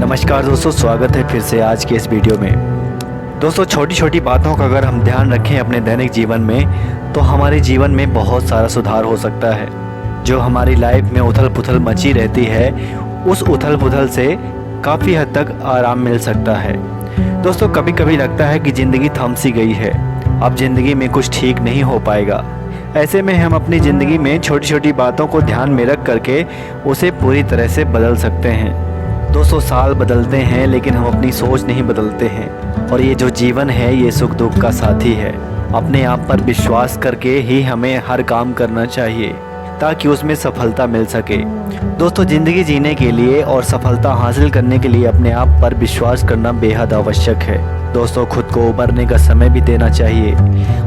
नमस्कार दोस्तों, स्वागत है फिर से आज के इस वीडियो में। दोस्तों, छोटी छोटी बातों का अगर हम ध्यान रखें अपने दैनिक जीवन में तो हमारे जीवन में बहुत सारा सुधार हो सकता है। जो हमारी लाइफ में उथल पुथल मची रहती है, उस उथल पुथल से काफ़ी हद तक आराम मिल सकता है। दोस्तों, कभी कभी लगता है कि ज़िंदगी थम सी गई है, अब ज़िंदगी में कुछ ठीक नहीं हो पाएगा। ऐसे में हम अपनी ज़िंदगी में छोटी छोटी बातों को ध्यान में रख करके उसे पूरी तरह से बदल सकते हैं। 200 साल बदलते हैं लेकिन हम अपनी सोच नहीं बदलते हैं। और ये जो जीवन है ये सुख दुख का साथी है। अपने आप पर विश्वास करके ही हमें हर काम करना चाहिए ताकि उसमें सफलता मिल सके। दोस्तों, ज़िंदगी जीने के लिए और सफलता हासिल करने के लिए अपने आप पर विश्वास करना बेहद आवश्यक है। दोस्तों, खुद को उबरने का समय भी देना चाहिए।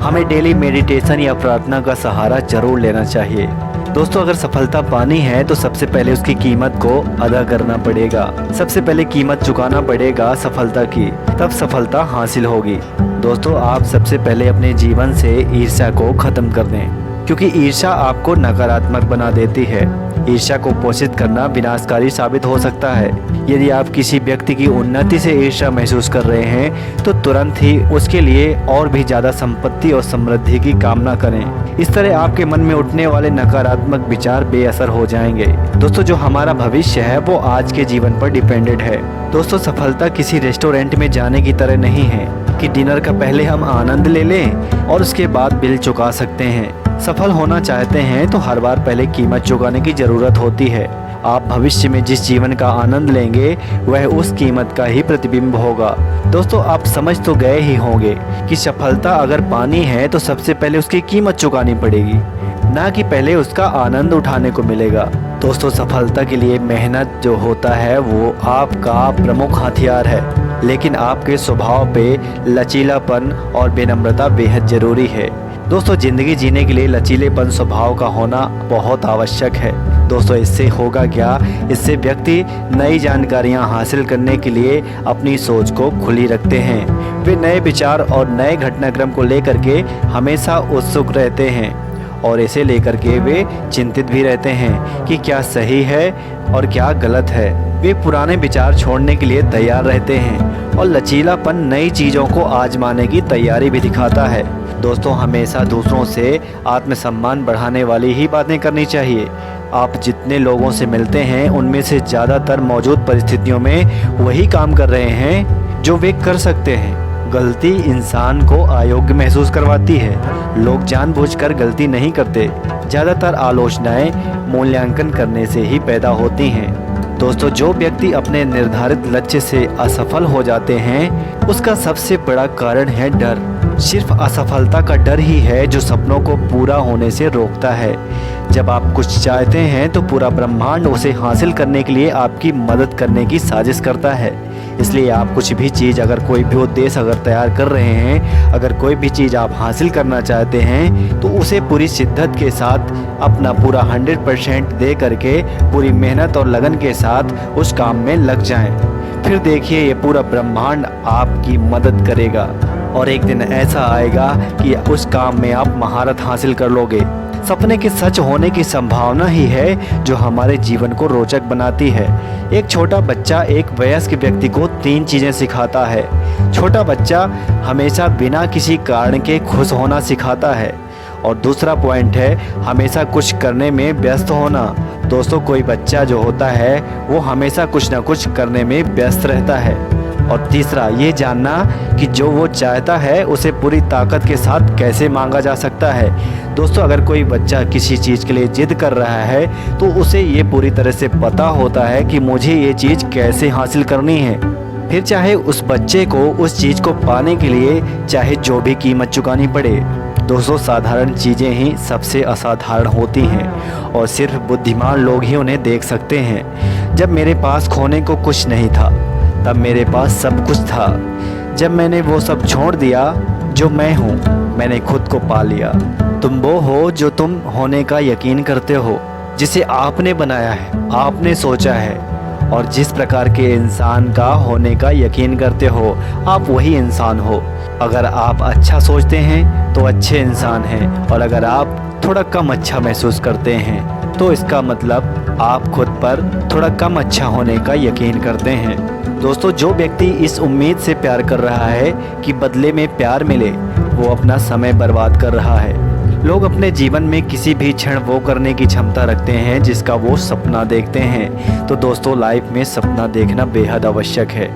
हमें डेली मेडिटेशन या प्रार्थना का सहारा जरूर लेना चाहिए। दोस्तों, अगर सफलता पानी है तो सबसे पहले उसकी कीमत को अदा करना पड़ेगा। सबसे पहले कीमत चुकाना पड़ेगा सफलता की, तब सफलता हासिल होगी। दोस्तों, आप सबसे पहले अपने जीवन से ईर्ष्या को ख़त्म कर दें, क्योंकि ईर्ष्या आपको नकारात्मक बना देती है। ईर्ष्या को पोषित करना विनाशकारी साबित हो सकता है। यदि आप किसी व्यक्ति की उन्नति से ईर्ष्या महसूस कर रहे हैं तो तुरंत ही उसके लिए और भी ज़्यादा संपत्ति और समृद्धि की कामना करें। इस तरह आपके मन में उठने वाले नकारात्मक विचार बेअसर हो जाएंगे। दोस्तों, जो हमारा भविष्य है वो आज के जीवन पर डिपेंडेंट है। दोस्तों, सफलता किसी रेस्टोरेंट में जाने की तरह नहीं है कि डिनर का पहले हम आनंद ले लें और उसके बाद बिल चुका सकते हैं। सफल होना चाहते हैं तो हर बार पहले कीमत चुकाने की ज़रूरत होती है। आप भविष्य में जिस जीवन का आनंद लेंगे वह उस कीमत का ही प्रतिबिंब होगा। दोस्तों, आप समझ तो गए ही होंगे कि सफलता अगर पानी है तो सबसे पहले उसकी कीमत चुकानी पड़ेगी, ना कि पहले उसका आनंद उठाने को मिलेगा। दोस्तों, सफलता के लिए मेहनत जो होता है वो आपका प्रमुख हथियार है, लेकिन आपके स्वभाव पे लचीलापन और विनम्रता बेहद ज़रूरी है। दोस्तों, ज़िंदगी जीने के लिए लचीलेपन स्वभाव का होना बहुत आवश्यक है। दोस्तों, इससे होगा क्या? इससे व्यक्ति नई जानकारियां हासिल करने के लिए अपनी सोच को खुली रखते हैं। वे नए विचार और नए घटनाक्रम को लेकर के हमेशा उत्सुक रहते हैं और इसे लेकर के वे चिंतित भी रहते हैं कि क्या सही है और क्या गलत है। वे पुराने विचार छोड़ने के लिए तैयार रहते हैं और लचीलापन नई चीज़ों को आजमाने की तैयारी भी दिखाता है। दोस्तों, हमेशा दूसरों से आत्मसम्मान बढ़ाने वाली ही बातें करनी चाहिए। आप जितने लोगों से मिलते हैं उनमें से ज़्यादातर मौजूद परिस्थितियों में वही काम कर रहे हैं जो वे कर सकते हैं। गलती इंसान को अयोग्य महसूस करवाती है। लोग जानबूझकर गलती नहीं करते। ज़्यादातर आलोचनाएं मूल्यांकन करने से ही पैदा होती हैं। दोस्तों, जो व्यक्ति अपने निर्धारित लक्ष्य से असफल हो जाते हैं उसका सबसे बड़ा कारण है डर। सिर्फ असफलता का डर ही है जो सपनों को पूरा होने से रोकता है। जब आप कुछ चाहते हैं तो पूरा ब्रह्मांड उसे हासिल करने के लिए आपकी मदद करने की साजिश करता है। इसलिए आप कुछ भी चीज़, अगर कोई भी उद्देश्य अगर तैयार कर रहे हैं, अगर कोई भी चीज़ आप हासिल करना चाहते हैं तो उसे पूरी शिद्दत के साथ अपना पूरा 100% दे करके पूरी मेहनत और लगन के साथ उस काम में लग जाएं। फिर देखिए, ये पूरा ब्रह्मांड आपकी मदद करेगा और एक दिन ऐसा आएगा कि उस काम में आप महारत हासिल कर लोगे। सपने के सच होने की संभावना ही है जो हमारे जीवन को रोचक बनाती है। एक छोटा बच्चा एक वयस्क व्यक्ति को 3 चीज़ें सिखाता है। छोटा बच्चा हमेशा बिना किसी कारण के खुश होना सिखाता है, और दूसरा पॉइंट है हमेशा कुछ करने में व्यस्त होना। दोस्तों, कोई बच्चा जो होता है वो हमेशा कुछ ना कुछ करने में व्यस्त रहता है। और तीसरा ये जानना कि जो वो चाहता है उसे पूरी ताकत के साथ कैसे मांगा जा सकता है। दोस्तों, अगर कोई बच्चा किसी चीज़ के लिए जिद कर रहा है तो उसे ये पूरी तरह से पता होता है कि मुझे ये चीज़ कैसे हासिल करनी है। फिर चाहे उस बच्चे को उस चीज़ को पाने के लिए चाहे जो भी कीमत चुकानी पड़े। दोस्तों, साधारण चीज़ें ही सबसे असाधारण होती हैं और सिर्फ बुद्धिमान लोग ही उन्हें देख सकते हैं। जब मेरे पास खोने को कुछ नहीं था तब मेरे पास सब कुछ था। जब मैंने वो सब छोड़ दिया जो मैं हूँ, मैंने खुद को पा लिया। तुम वो हो जो तुम होने का यकीन करते हो, जिसे आपने बनाया है, आपने सोचा है, और जिस प्रकार के इंसान का होने का यकीन करते हो आप वही इंसान हो। अगर आप अच्छा सोचते हैं तो अच्छे इंसान हैं, और अगर आप थोड़ा कम अच्छा महसूस करते हैं तो इसका मतलब आप खुद पर थोड़ा कम अच्छा होने का यकीन करते हैं। दोस्तों, जो व्यक्ति इस उम्मीद से प्यार कर रहा है कि बदले में प्यार मिले, वो अपना समय बर्बाद कर रहा है। लोग अपने जीवन में किसी भी क्षण वो करने की क्षमता रखते हैं जिसका वो सपना देखते हैं। तो दोस्तों, लाइफ में सपना देखना बेहद आवश्यक है।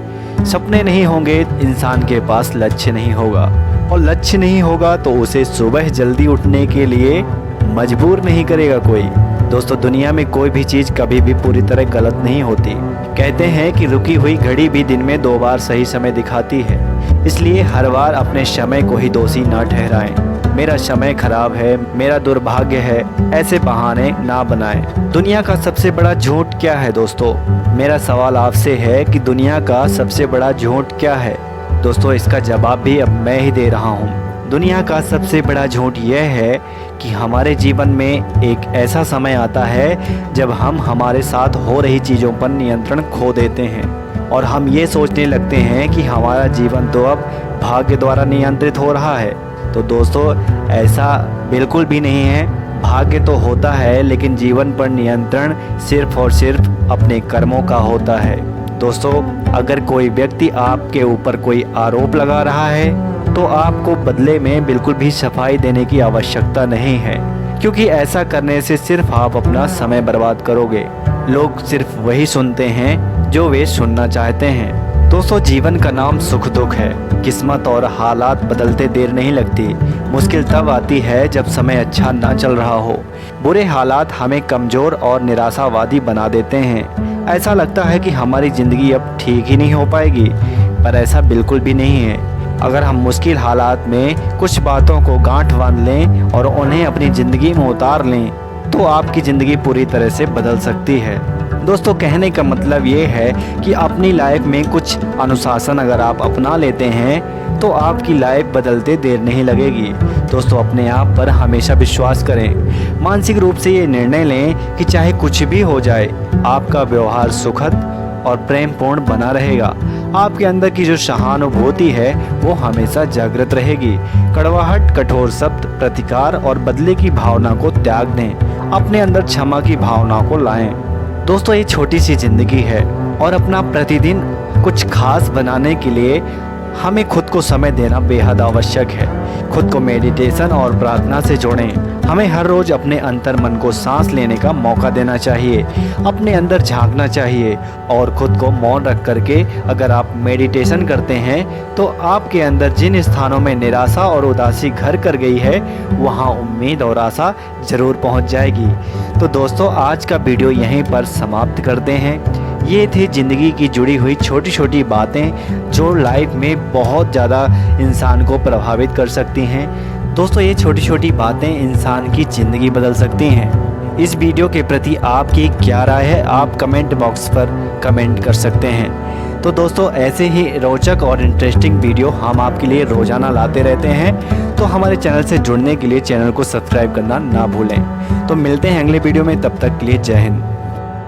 सपने नहीं होंगे, इंसान के पास लक्ष्य नहीं होगा, और लक्ष्य नहीं होगा तो उसे सुबह जल्दी उठने के लिए मजबूर नहीं करेगा कोई। दोस्तों, दुनिया में कोई भी चीज़ कभी भी पूरी तरह गलत नहीं होती। कहते हैं कि रुकी हुई घड़ी भी दिन में 2 बार सही समय दिखाती है, इसलिए हर बार अपने समय को ही दोषी ना ठहराएं। मेरा समय खराब है, मेरा दुर्भाग्य है, ऐसे बहाने ना बनाएं। दुनिया का सबसे बड़ा झूठ क्या है दोस्तों? मेरा सवाल आपसे है कि दुनिया का सबसे बड़ा झूठ क्या है? दोस्तों, इसका जवाब भी अब मैं ही दे रहा हूँ। दुनिया का सबसे बड़ा झूठ यह है कि हमारे जीवन में एक ऐसा समय आता है जब हम हमारे साथ हो रही चीज़ों पर नियंत्रण खो देते हैं, और हम ये सोचने लगते हैं कि हमारा जीवन तो अब भाग्य द्वारा नियंत्रित हो रहा है। तो दोस्तों, ऐसा बिल्कुल भी नहीं है। भाग्य तो होता है, लेकिन जीवन पर नियंत्रण सिर्फ और सिर्फ अपने कर्मों का होता है। दोस्तों, अगर कोई व्यक्ति आपके ऊपर कोई आरोप लगा रहा है तो आपको बदले में बिल्कुल भी सफाई देने की आवश्यकता नहीं है, क्योंकि ऐसा करने से सिर्फ आप अपना समय बर्बाद करोगे। लोग सिर्फ वही सुनते हैं जो वे सुनना चाहते हैं। दोस्तों, जीवन का नाम सुख दुख है। किस्मत और हालात बदलते देर नहीं लगती। मुश्किल तब आती है जब समय अच्छा ना चल रहा हो। बुरे हालात हमें कमज़ोर और निराशावादी बना देते हैं। ऐसा लगता है कि हमारी ज़िंदगी अब ठीक ही नहीं हो पाएगी, पर ऐसा बिल्कुल भी नहीं है। अगर हम मुश्किल हालात में कुछ बातों को गांठ बांध लें और उन्हें अपनी ज़िंदगी में उतार लें, तो आपकी ज़िंदगी पूरी तरह से बदल सकती है। दोस्तों, कहने का मतलब ये है कि अपनी लाइफ में कुछ अनुशासन अगर आप अपना लेते हैं तो आपकी लाइफ बदलते देर नहीं लगेगी। दोस्तों, अपने आप पर हमेशा विश्वास करें। मानसिक रूप से ये निर्णय लें कि चाहे कुछ भी हो जाए, आपका व्यवहार सुखद और प्रेमपूर्ण बना रहेगा। आपके अंदर की जो सहानुभूति है वो हमेशा जागृत रहेगी। कड़वाहट, कठोर शब्द, प्रतिकार और बदले की भावना को त्याग दें। अपने अंदर क्षमा की भावना को लाएं। दोस्तों, ये छोटी सी ज़िंदगी है, और अपना प्रतिदिन कुछ खास बनाने के लिए हमें खुद को समय देना बेहद आवश्यक है। खुद को मेडिटेशन और प्रार्थना से जोड़ें। हमें हर रोज़ अपने अंतर मन को सांस लेने का मौका देना चाहिए, अपने अंदर झांकना चाहिए, और खुद को मौन रख करके अगर आप मेडिटेशन करते हैं तो आपके अंदर जिन स्थानों में निराशा और उदासी घर कर गई है, वहाँ उम्मीद और आशा ज़रूर पहुँच जाएगी। तो दोस्तों, आज का वीडियो यहीं पर समाप्त करते हैं। ये थी ज़िंदगी की जुड़ी हुई छोटी छोटी बातें जो लाइफ में बहुत ज़्यादा इंसान को प्रभावित कर सकती हैं। दोस्तों, ये छोटी छोटी बातें इंसान की ज़िंदगी बदल सकती हैं। इस वीडियो के प्रति आपकी क्या राय है, आप कमेंट बॉक्स पर कमेंट कर सकते हैं। तो दोस्तों, ऐसे ही रोचक और इंटरेस्टिंग वीडियो हम आपके लिए रोज़ाना लाते रहते हैं। तो हमारे चैनल से जुड़ने के लिए चैनल को सब्सक्राइब करना ना भूलें। तो मिलते हैं अगले वीडियो में, तब तक के लिए जय हिंद।